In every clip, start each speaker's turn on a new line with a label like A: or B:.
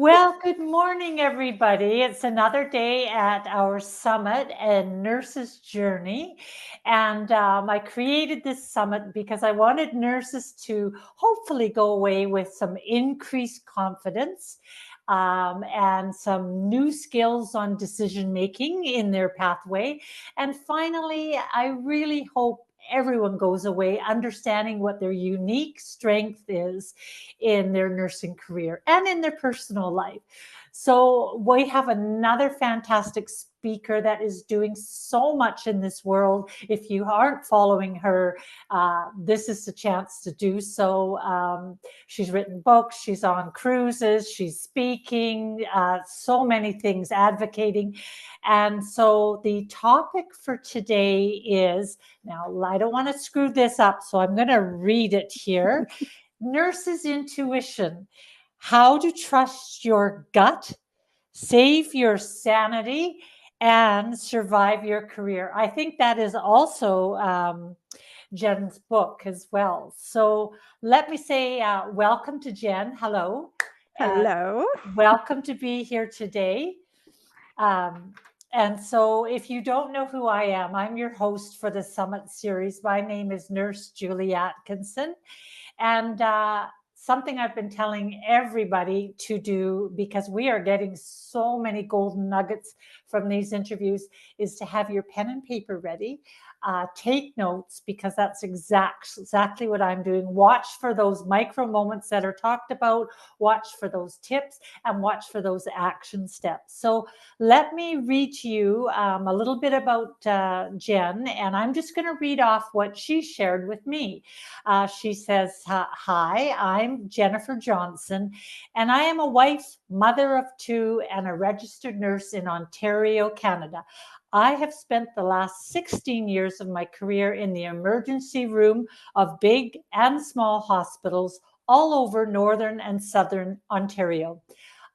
A: Well, good morning, everybody. It's another day at our summit and nurses journey. And I created this summit because I wanted nurses to hopefully go away with some increased confidence and some new skills on decision making in their pathway. And finally, I really hope everyone goes away understanding what their unique strength is in their nursing career and in their personal life. So, we have another fantastic speaker that is doing so much in this world. If you aren't following her, this is the chance to do so. She's written books, she's on cruises, she's speaking, so many things, advocating. And so, the topic for today is now, I don't want to screw this up, so I'm going to read it here. Nurses' intuition, how to trust your gut, save your sanity, and survive your career. I think that is also Jen's book as well. So let me say welcome to Jen. Hello.
B: Hello.
A: Welcome to be here today. Um, and so, if you don't know who I am, I'm your host for the Summit Series. My name is Nurse Julie Atkinson. And something I've been telling everybody to do because we are getting so many golden nuggets from these interviews is to have your pen and paper ready. Take notes because that's exactly what I'm doing. Watch for those micro moments that are talked about, watch for those tips, and watch for those action steps. So let me read to you a little bit about Jen, and I'm just going to read off what she shared with me. She says, Hi, I'm Jennifer Johnson, and I am a wife, mother of two, and a registered nurse in Ontario, Canada. I have spent the last 16 years of my career in the emergency room of big and small hospitals all over Northern and Southern Ontario.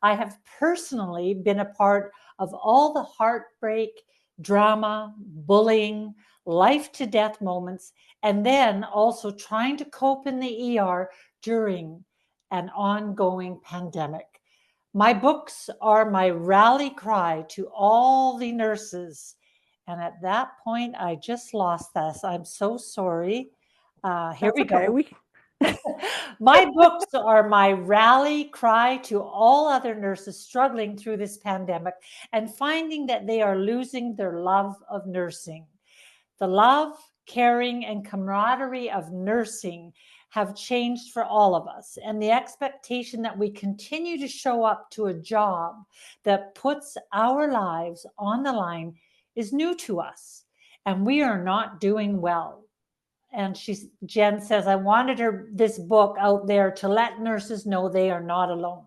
A: I have personally been a part of all the heartbreak, drama, bullying, life to death moments, and then also trying to cope in the ER during an ongoing pandemic. My books are my rally cry to all the nurses. And at that point, I just lost this. I'm so sorry. Here
B: That's
A: we
B: okay.
A: go. My books are my rally cry to all other nurses struggling through this pandemic and finding that they are losing their love of nursing. The love, caring, and camaraderie of nursing have changed for all of us. And the expectation that we continue to show up to a job that puts our lives on the line is new to us. And we are not doing well. And Jen says, I wanted this book out there to let nurses know they are not alone.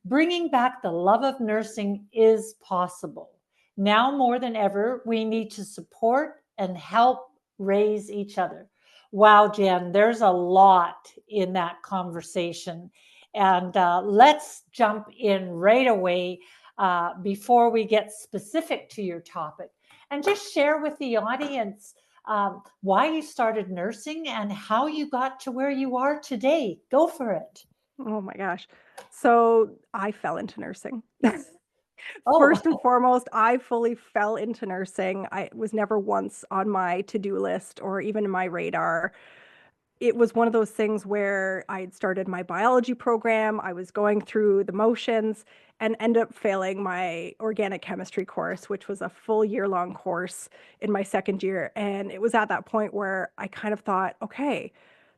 A: Bringing back the love of nursing is possible. Now more than ever, we need to support and help raise each other. Wow, Jen, there's a lot in that conversation. And let's jump in right away before we get specific to your topic and just share with the audience why you started nursing and how you got to where you are today. Go for it.
B: Oh my gosh. So I fell into nursing.
A: Oh,
B: First and foremost, I fully fell into nursing. I was never once on my to-do list or even my radar. It was one of those things where I had started my biology program. I was going through the motions and ended up failing my organic chemistry course, which was a full year-long course in my second year. And it was at that point where I kind of thought, okay,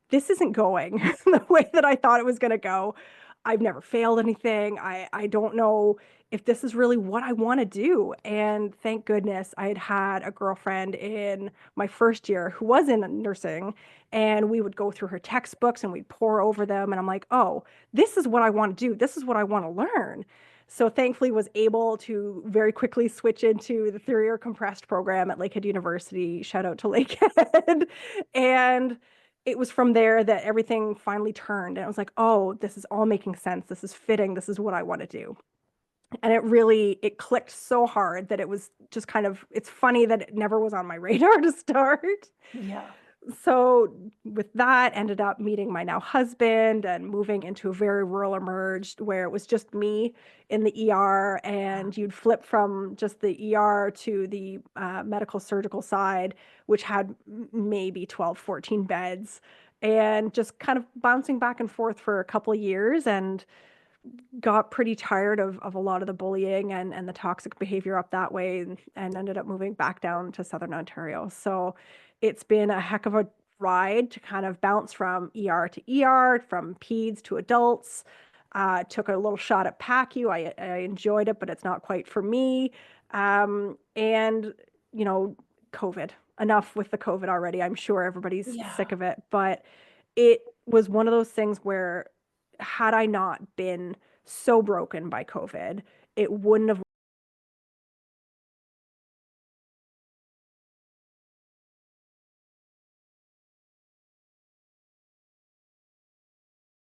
B: this isn't going the way that I thought it was going to go. I've never failed anything. I don't know if this is really what I want to do. And thank goodness I had a girlfriend in my first year who was in nursing, and we would go through her textbooks and we'd pour over them. And I'm like, oh, this is what I want to do. This is what I want to learn. So thankfully was able to very quickly switch into the 3-year compressed program at Lakehead University. Shout out to Lakehead. And it was from there that everything finally turned. And I was like, oh, this is all making sense. This is fitting. This is what I want to do. And it clicked so hard that it was just kind of, it's funny that it never was on my radar to start.
A: yeah.
B: So with that, ended up meeting my now husband and moving into a very rural emerged where it was just me in the ER, and you'd flip from just the ER to the medical surgical side, which had maybe 12, 14 beds, and just kind of bouncing back and forth for a couple of years, and got pretty tired of a lot of the bullying and the toxic behavior up that way, and ended up moving back down to Southern Ontario. So it's been a heck of a ride to kind of bounce from ER to ER, from peds to adults. Took a little shot at PACU. I enjoyed it, but it's not quite for me. And, you know, COVID. Enough with the COVID already. I'm sure everybody's sick
A: Yeah.
B: of it, but it was one of those things where had I not been so broken by COVID, it wouldn't have